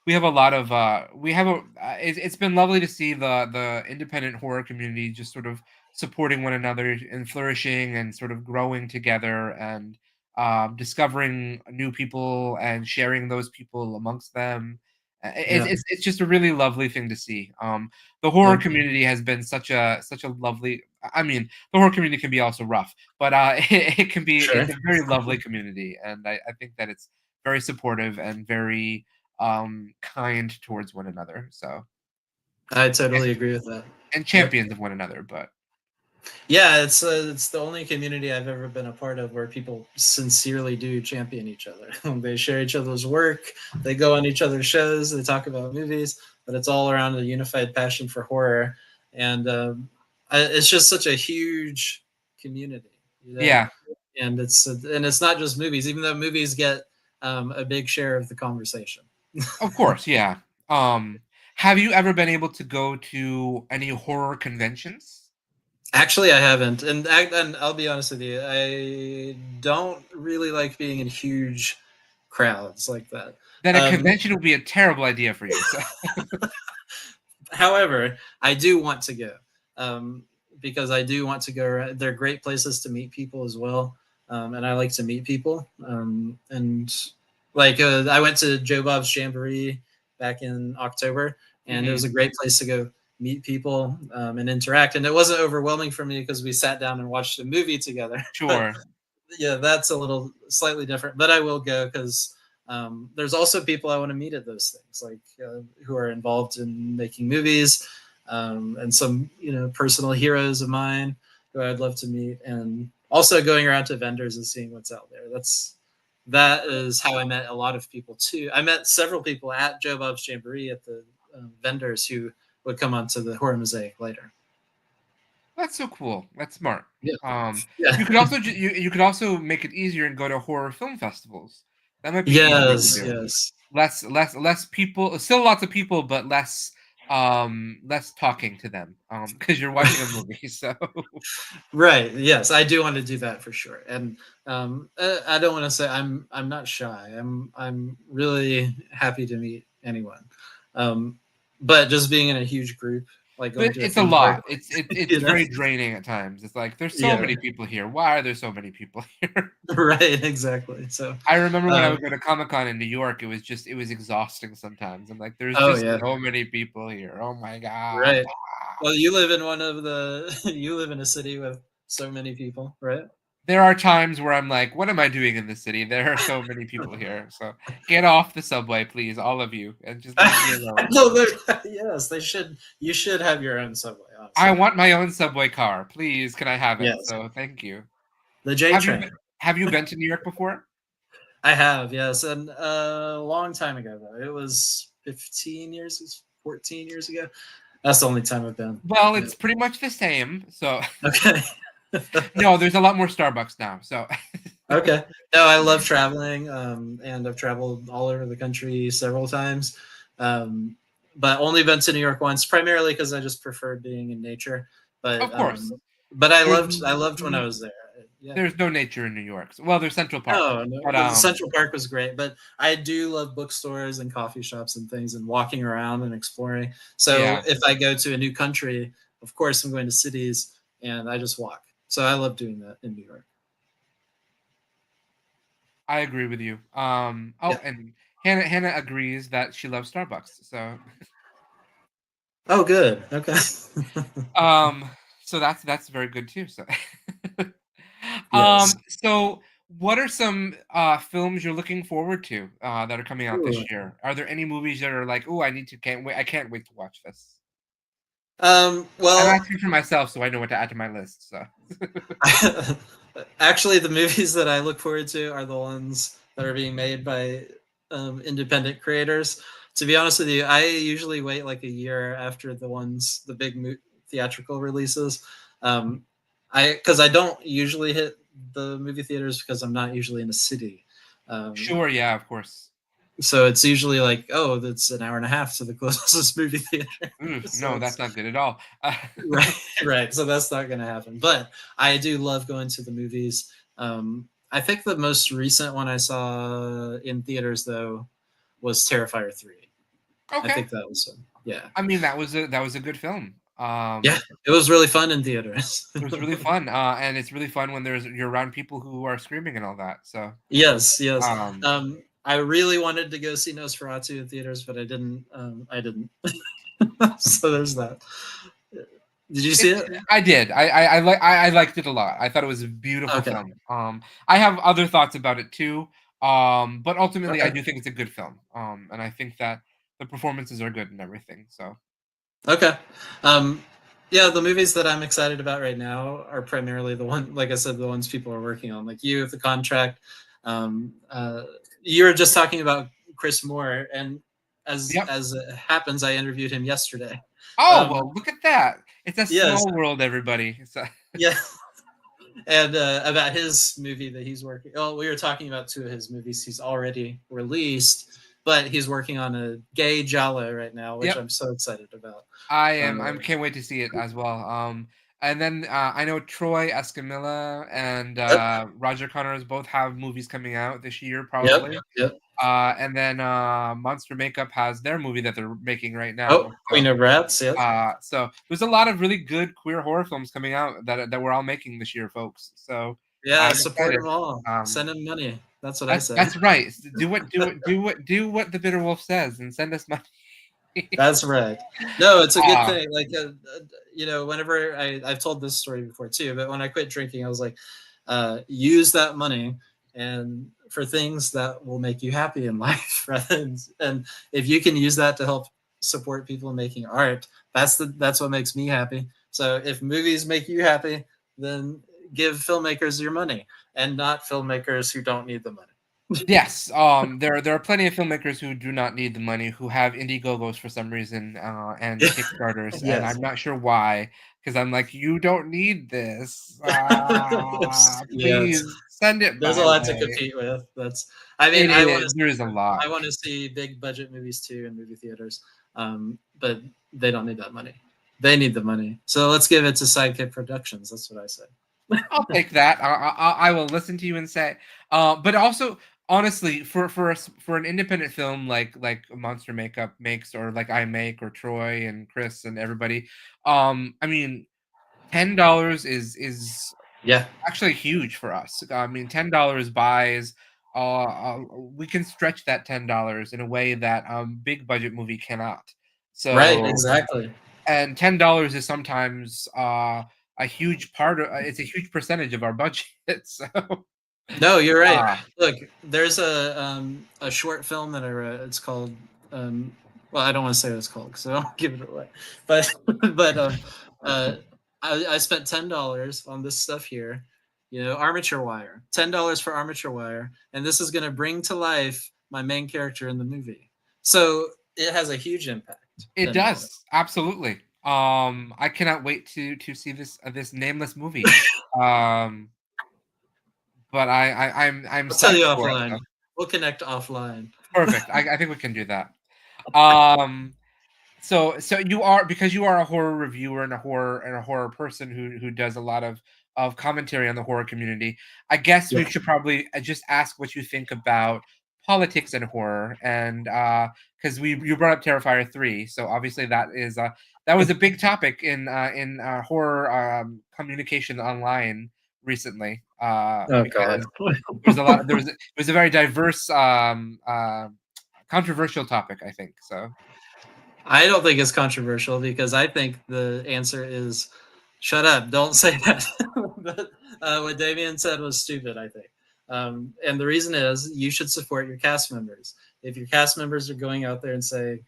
We have a lot of we have a. It's been lovely to see the independent horror community just sort of supporting one another and flourishing and sort of growing together and discovering new people and sharing those people amongst them. Yeah. It's just a really lovely thing to see. The horror Yeah. community has been such a lovely. I mean, the horror community can be also rough, but it can be. Sure. It's a very lovely community, and I think that it's very supportive and very kind towards one another. So I and, totally agree with that. and Yep. champions of one another. But Yeah, it's the only community I've ever been a part of where people sincerely do champion each other. They share each other's work, they go on each other's shows, they talk about movies, but it's all around a unified passion for horror, and it's just such a huge community, you know. yeah, And it's not just movies, even though movies get a big share of the conversation. of course, yeah. Um, have you ever been able to go to any horror conventions? Actually, I haven't, and I'll be honest with you, I don't really like being in huge crowds like that. Then a Um, convention would be a terrible idea for you. So However, I do want to go um, because I do want to go. They're great places to meet people as well, and I like to meet people. And like I went to Joe Bob's Jamboree back in October, and it was mhm, a great place to go meet people and interact. And it wasn't overwhelming for me because we sat down and watched a movie together. But sure, yeah, that's a little slightly different, but I will go because there's also people I want to meet at those things, like who are involved in making movies, and some personal heroes of mine who I'd love to meet, and also going around to vendors and seeing what's out there. That is how I met a lot of people too. I met several people at Joe Bob's Jamboree at the vendors who would come onto the horror mosaic later. that's so cool. That's smart. Yeah, Um, yeah, you could also make it easier and go to horror film festivals. That might be easier to yes, do. yes. Less people, still lots of people, but less talking to them because you're watching a movie. So Right. Yes, I do want to do that for sure. And I don't want to say I'm not shy. I'm really happy to meet anyone. Um, but just being in a huge group, like but going to a it's a theme park, lot. you It's know. very draining at times. It's like there's so Yeah. many people here. Why are there so many people here? Right. Exactly. So. I remember when I Um, would go to Comic Con in New York, it was exhausting sometimes. I'm like, there's oh just yeah. so many people here. Oh my god. Right. Well, you live in one of the. You live in a city with so many people, right? There are times where I'm like, "What am I doing in this city? There are so many people here, so get off the subway, please, all of you, and just leave me alone." No, yes, they should. You should have your own subway, I honestly. want my own subway car, please, can I have it? Yes, So, thank you. the J Have you been train. have you been to New York before? I have, yes, and a long time ago though. It was 15 years, 14 years ago. That's the only time I've been. Well, Yeah. it's pretty much the same, so Okay. no, there's a lot more Starbucks now, so Okay. No, I love traveling, and I've traveled all over the country several times, but only been to New York once, primarily because I just prefer being in nature. But of course. I There's loved when I was there. Yeah. there's no nature in New York. Well, there's Central Park, No, no, but, the Central Park was great, but I do love bookstores and coffee shops and things and walking around and exploring. So yeah, if I go to a new country, of course I'm going to cities and I just walk. So I love doing that in New York. I agree with you. Yeah. Oh, and Hannah agrees that she loves Starbucks, so Oh, good. Okay. Um, so that's very good too. So, Yes. so what are some films you're looking forward to that are coming out Ooh. this year? Are there any movies that are like, oh, I can't wait to watch this. I'm Well, asking for myself, so I know what to add to my list. So, actually, the movies that I look forward to are the ones that are being made by independent creators. To be honest with you, I usually wait like a year after the big theatrical releases. Um, because I don't usually hit the movie theaters because I'm not usually in a city. Um, sure, yeah, of course. so it's usually like, oh, that's an hour and a half to the closest movie theater. So No, that's it's not good at all. right, right. So that's not going to happen. But I do love going to the movies. I think the most recent one I saw in theaters though was Terrifier 3. I Okay, think that was yeah. I mean that was a good film. Yeah, it was really fun in theaters. It was really fun, and it's really fun when you're around people who are screaming and all that. So, Yes, yes. um, I really wanted to go see Nosferatu in theaters, but I didn't. I didn't. So there's that. Did you see It's it? I did. I liked it a lot. I thought it was a beautiful Okay. film. I have other thoughts about it too. But ultimately, I Okay. do think it's a good film. And I think that the performances are good and everything. So Okay. Um, yeah, the movies that I'm excited about right now are primarily the one, like I said, the ones people are working on, like you, the contract. Um, uh, you were just talking about Chris Moore, and yep. as it happens, I interviewed him yesterday. Oh Um, well, look at that. It's a yes, small world, everybody. So yeah, and about his movie that he's working. Oh, we were talking about two of his movies he's already released, but he's working on a gay Jala right now, which yep. I'm so excited about. I can't wait to see it as well. And then I know Troy Escamilla and Yep, Roger Connors both have movies coming out this year, yep, probably. yep. And then Monster Makeup has their movie that they're making right Oh, now. Queen of Rats. Yep. So there's a lot of really good queer horror films coming out that we're all making this year, folks. So Yeah, I'm support excited. them all. Um, Send them money. That's what I say. that's right. Do what the Bitter Wolf says and send us money. That's right. No, it's a good uh, thing. Like, whenever I've told this story before too, but when I quit drinking, I was like, use that money and for things that will make you happy in life. And if you can use that to help support people making art, that's what makes me happy. So if movies make you happy, then give filmmakers your money and not filmmakers who don't need the money. Yes, there are plenty of filmmakers who do not need the money, who have Indiegogos for some reason, and Kickstarters, and Yes. I'm not sure why, because I'm like, "You don't need this. Yes. Please send it There's a my lot to way." compete with. That's I mean, It is. There is a lot. I want to see big budget movies too in movie theaters. But they don't need that money. They need the money. So let's give it to Sidekick Productions. That's what I say. I'll take that. I will listen to you and say, but also honestly, for an independent film like Monster Makeup makes, or like I make, or Troy and Chris and everybody, I mean, $10 is Yeah. actually huge for us. I mean, $10 buys. We can stretch that $10 in a way that big budget movie cannot. Right. So Exactly. and $10 is sometimes a huge part of it's a huge percentage of our budget. So No, you're right. uh, Look, there's a short film that I wrote. It's called well, I don't want to say what it's called because I don't give it away. But but uh, I spent $10 on this stuff here. You know, armature wire. $10 for armature wire, and this is going to bring to life my main character in the movie. So it has a huge impact. it $10. does absolutely. I cannot wait to see this nameless movie. Um, but I'm I'll tell psyched you for it. offline. So. We'll connect offline. Perfect. I think we can do that. Um, so you are because you are a horror reviewer and a horror person who does a lot of commentary on the horror community. I guess we Yeah. should probably just ask what you think about politics and horror, and because we you brought up Terrifier 3, so obviously that was a big topic in horror communication online recently Oh God. because it was a very diverse controversial topic, I think. So I don't think it's controversial because I think the answer is shut up, don't say that. But what Damien said was stupid, I think. And the reason is you should support your cast members. If your cast members are going out there and saying,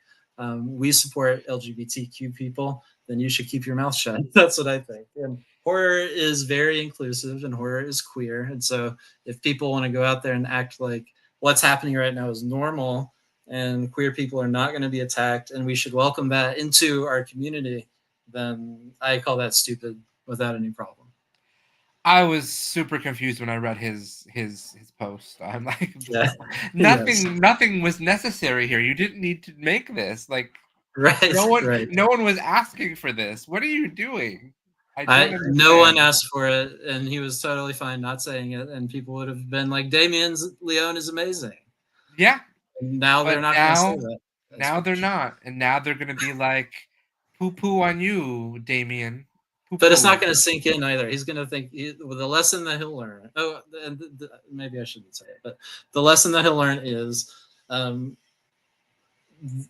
we support LGBTQ people, then you should keep your mouth shut. That's what I think. And horror is very inclusive and horror is queer. And so if people want to go out there and act like what's happening right now is normal, and queer people are not going to be attacked and we should welcome that into our community, then I call that stupid without any problem. I was super confused when I read his post. I'm like, Yeah. Yes. nothing was necessary here. You didn't need to make this. Like, Right. Right. no one was asking for this. What are you doing? I don't No one understand. asked for it, and he was totally fine not saying it, and people would have been like, Damien's Leone is amazing. Yeah, And now they're but not going to say that as now they're much. not, and now they're gonna be like, poo poo on you, Damien. Poo But it's poo. not going to sink in either. He's going to think with the lesson that he'll learn. Oh, and maybe I shouldn't say it, but the lesson that he'll learn is um,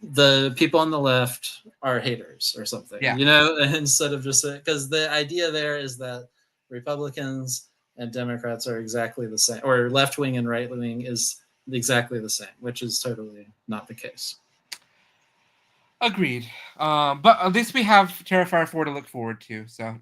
the people on the left are haters or something, Yeah, you know, instead of just because the idea there is that Republicans and Democrats are exactly the same, or left wing and right wing is exactly the same, which is totally not the case. agreed. But at least we have Terrifier 4 to look forward to. So.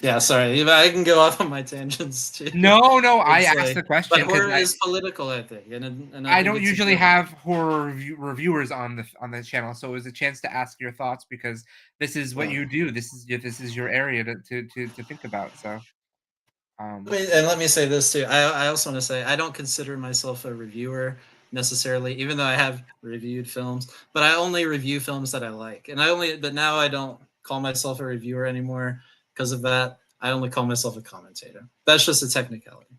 Yeah, sorry, I can go off on my tangents too. No, I It's asked like, the but question because horror is political, I think, and I I think don't it's usually important. have horror reviewers on the channel, so it was a chance to ask your thoughts because this is what Yeah. you do. This is your area to think about. So, Let me say this too. I also want to say I don't consider myself a reviewer necessarily, even though I have reviewed films, but I only review films that I like. But now I don't call myself a reviewer anymore because of that. I only call myself a commentator. That's just a technicality.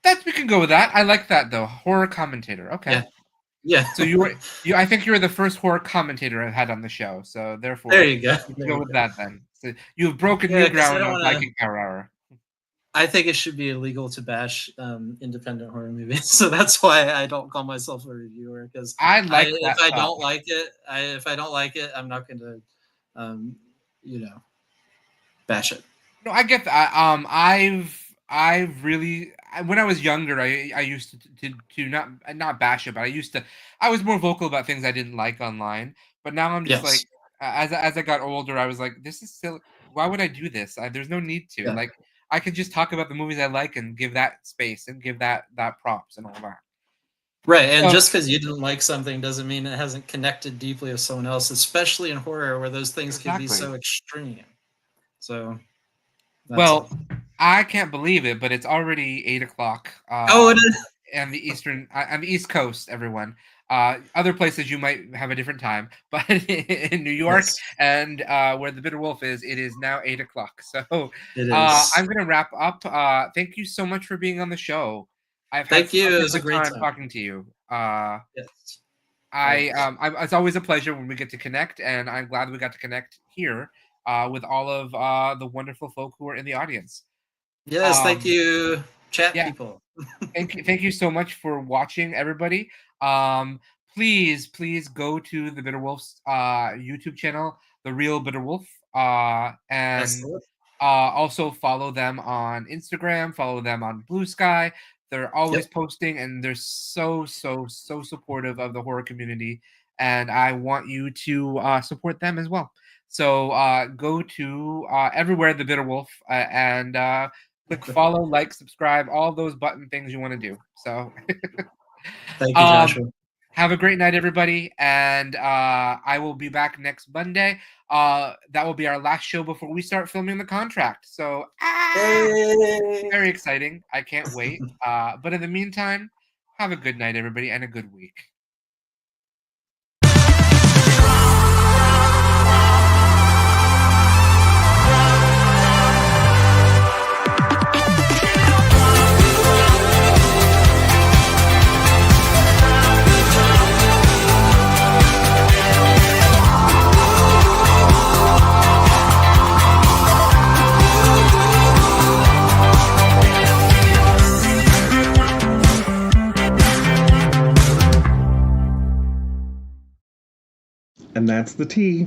that we can go with that. I like that though. Horror commentator. Okay. Yeah. Yeah. So I think you were the first horror commentator I've had on the show. So There therefore, you go. we can There go you with go. that then. So you've broken Yeah, new because I ground don't on want to. SideKick Power Hour. I think it should be illegal to bash independent horror movies, so that's why I don't call myself a reviewer. Because I like if that I thought. don't like it, if I don't like it, I'm not going to, um, you know, bash it. No, I get that. I've really when I was younger, I used to not bash it, but I was more vocal about things I didn't like online. But now I'm just like, Yes. as I got older, I was like, this is still. Why would I do this? There's no need to. Yeah. Like, I could just talk about the movies I like and give that space and give that props and all that. Right. And So just because you didn't like something doesn't mean it hasn't connected deeply with someone else, especially in horror where those things can be exactly. so extreme. So that's all. Well, I can't believe it, but it's already 8 o'clock. Oh, it is. And on the East Coast, everyone. Other places you might have a different time, but in New York Yes, and where the Bitter Wolf is, it is now 8 o'clock. So it is. I'm gonna wrap up. Thank you so much for being on the show. I've had Thank you. such It a was a good great time time. talking to you. Yes, always. It's always a pleasure when we get to connect, and I'm glad we got to connect here with all of the wonderful folk who are in the audience. Yes, thank Um, you, chat yeah, people. thank you so much for watching, everybody. Um, please go to the Bitter Wolf's YouTube channel, The Real Bitter Wolf. and Absolutely. also follow them on Instagram, follow them on Blue Sky. They're always Yep. posting, and they're so supportive of the horror community. And I want you to support them as well. So go to everywhere the Bitter Wolf and click follow, like, subscribe, all those button things you want to do. So Thank you, Joshua. have a great night, everybody, and I will be back next Monday. That will be our last show before we start filming the contract. So Yay! very exciting. I can't wait. But in the meantime, have a good night, everybody, and a good week. And that's the tea.